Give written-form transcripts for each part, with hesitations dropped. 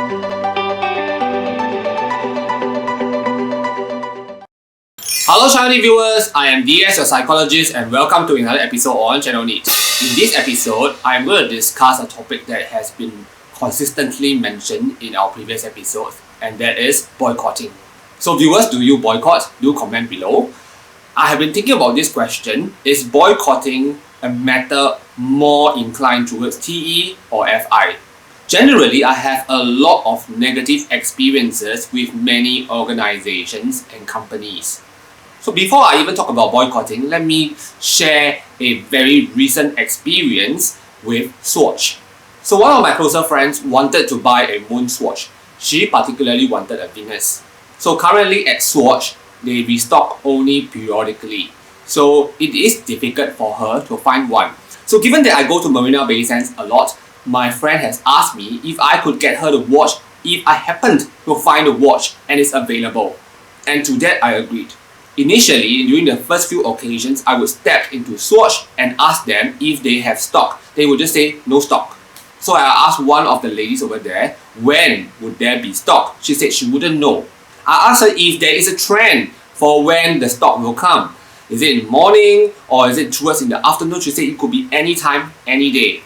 Hello Channel viewers, I am DS, your psychologist, and welcome to another episode on Channel NITT. In this episode, I am going to discuss a topic that has been consistently mentioned in our previous episodes, and that is boycotting. So viewers, do you boycott? Do comment below. I have been thinking about this question. Is boycotting a matter more inclined towards TE or FI? Generally, I have a lot of negative experiences with many organizations and companies. So before I even talk about boycotting, let me share a very recent experience with Swatch. So one of my closer friends wanted to buy a moon swatch. She particularly wanted a Venus. So currently at Swatch, they restock only periodically. So it is difficult for her to find one. So given that I go to Marina Bay Sands a lot, my friend has asked me if I could get her the watch if I happened to find a watch and it's available. And to that I agreed. Initially, during the first few occasions, I would step into Swatch and ask them if they have stock. They would just say, no stock. So I asked one of the ladies over there, when would there be stock? She said she wouldn't know. I asked her if there is a trend for when the stock will come. Is it in the morning or is it towards in the afternoon? She said it could be any time, any day.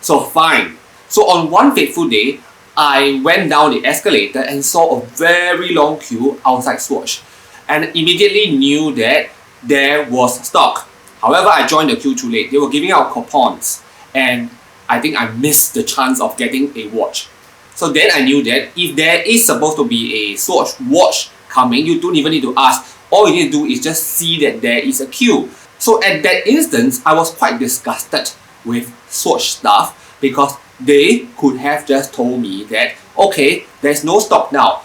So fine. So on one fateful day, I went down the escalator and saw a very long queue outside Swatch, and immediately knew that there was stock. However, I joined the queue too late. They were giving out coupons, and I think I missed the chance of getting a watch. So then I knew that if there is supposed to be a Swatch watch coming, you don't even need to ask. All you need to do is just see that there is a queue. So at that instance, I was quite disgusted with Swatch staff because they could have just told me that, okay, there's no stock now.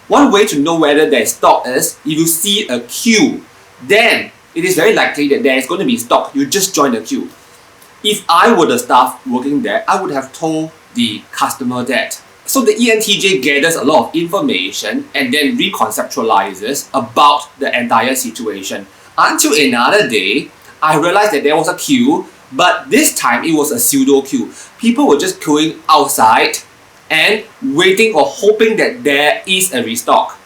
One way to know whether there is stock is if you see a queue, then it is very likely that there is going to be stock. You just join the queue. If I were the staff working there, I would have told the customer that. So the ENTJ gathers a lot of information and then reconceptualizes about the entire situation. Until another day, I realized that there was a queue, but this time it was a pseudo queue. People were just queuing outside and waiting or hoping that there is a restock.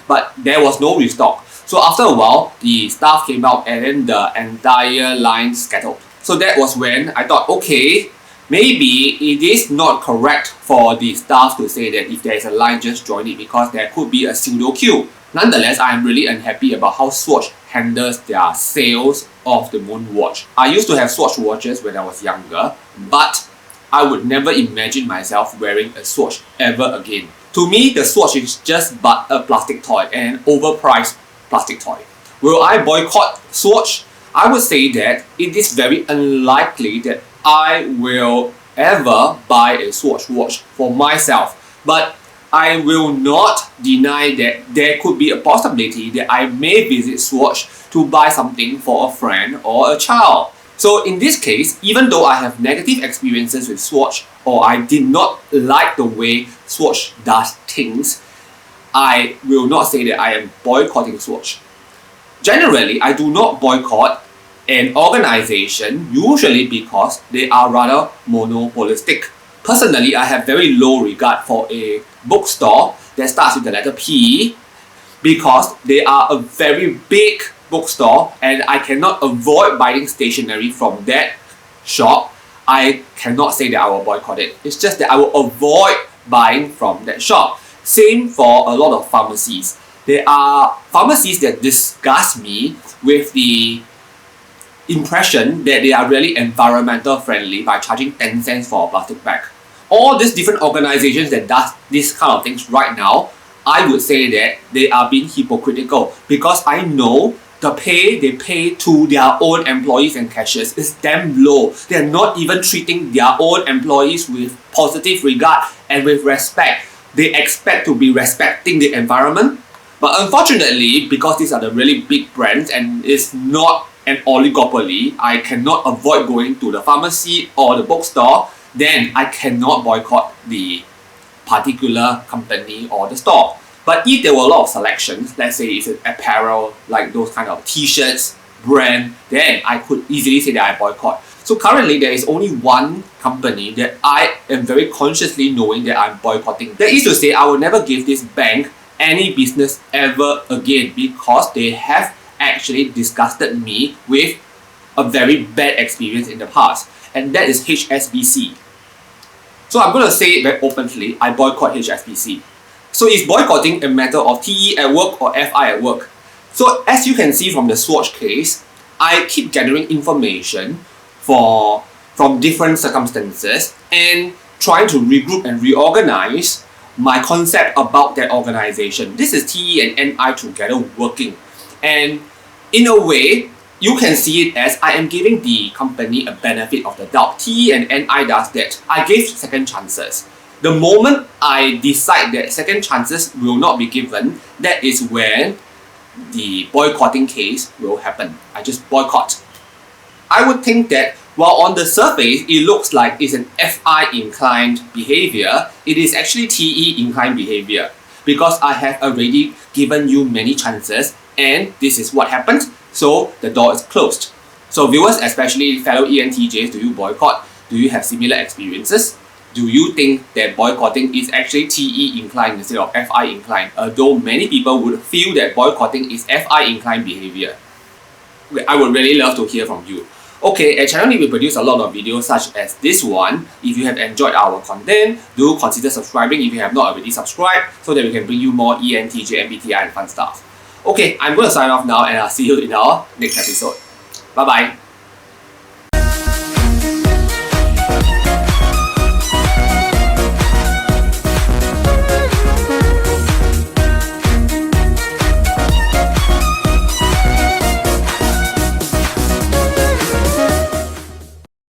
But there was no restock. So after a while, the staff came out and then the entire line scattered. So that was when I thought, okay, maybe it is not correct for the staff to say that if there is a line, just join it, because there could be a pseudo queue. Nonetheless, I am really unhappy about how Swatch handles their sales of the moon watch. I used to have Swatch watches when I was younger, but I would never imagine myself wearing a Swatch ever again. To me, the Swatch is just but a plastic toy, and an overpriced plastic toy. Will I boycott Swatch? I would say that it is very unlikely that I will ever buy a Swatch watch for myself. But I will not deny that there could be a possibility that I may visit Swatch to buy something for a friend or a child. So in this case, even though I have negative experiences with Swatch, or I did not like the way Swatch does things, I will not say that I am boycotting Swatch. Generally, I do not boycott an organization, usually because they are rather monopolistic. Personally, I have very low regard for a bookstore that starts with the letter P, because they are a very big bookstore and I cannot avoid buying stationery from that shop. I cannot say that I will boycott it. It's just that I will avoid buying from that shop. Same for a lot of pharmacies. There are pharmacies that disgust me with the impression that they are really environmental friendly by charging 10 cents for a plastic bag. All these different organizations that does this kind of things right now, I would say that they are being hypocritical, because I know the pay they pay to their own employees and cashiers is damn low. They are not even treating their own employees with positive regard and with respect. They expect to be respecting the environment. But unfortunately, because these are the really big brands and it's not an oligopoly, I cannot avoid going to the pharmacy or the bookstore, then I cannot boycott the particular company or the store. But if there were a lot of selections, let's say it's an apparel, like those kind of t-shirts, brand, then I could easily say that I boycott. So So currently, there is only one company that I am very consciously knowing that I'm boycotting. That is to say, I will never give this bank any business ever again because they have actually disgusted me with a very bad experience in the past, and that is HSBC. So I'm going to say it very openly, I boycott HSBC. So is boycotting a matter of TE at work or FI at work? So as you can see from the Swatch case, I keep gathering information from different circumstances and trying to regroup and reorganize my concept about that organization. This is TE and NI together working. And in a way, you can see it as I am giving the company a benefit of the doubt. TE and NI does that. I gave second chances. The moment I decide that second chances will not be given, that is when the boycotting case will happen. I just boycott. I would think that while on the surface it looks like it's an FI inclined behavior, it is actually TE inclined behavior because I have already given you many chances and this is what happened, so the door is closed. So viewers, especially fellow ENTJs, do you boycott? Do you have similar experiences? Do you think that boycotting is actually TE inclined instead of FI inclined? Although many people would feel that boycotting is FI inclined behavior. I would really love to hear from you. Okay, at Channel NITT we produce a lot of videos such as this one. If you have enjoyed our content, do consider subscribing if you have not already subscribed so that we can bring you more ENTJ, MBTI and fun stuff. Okay, I'm going to sign off now and I'll see you in our next episode. Bye bye.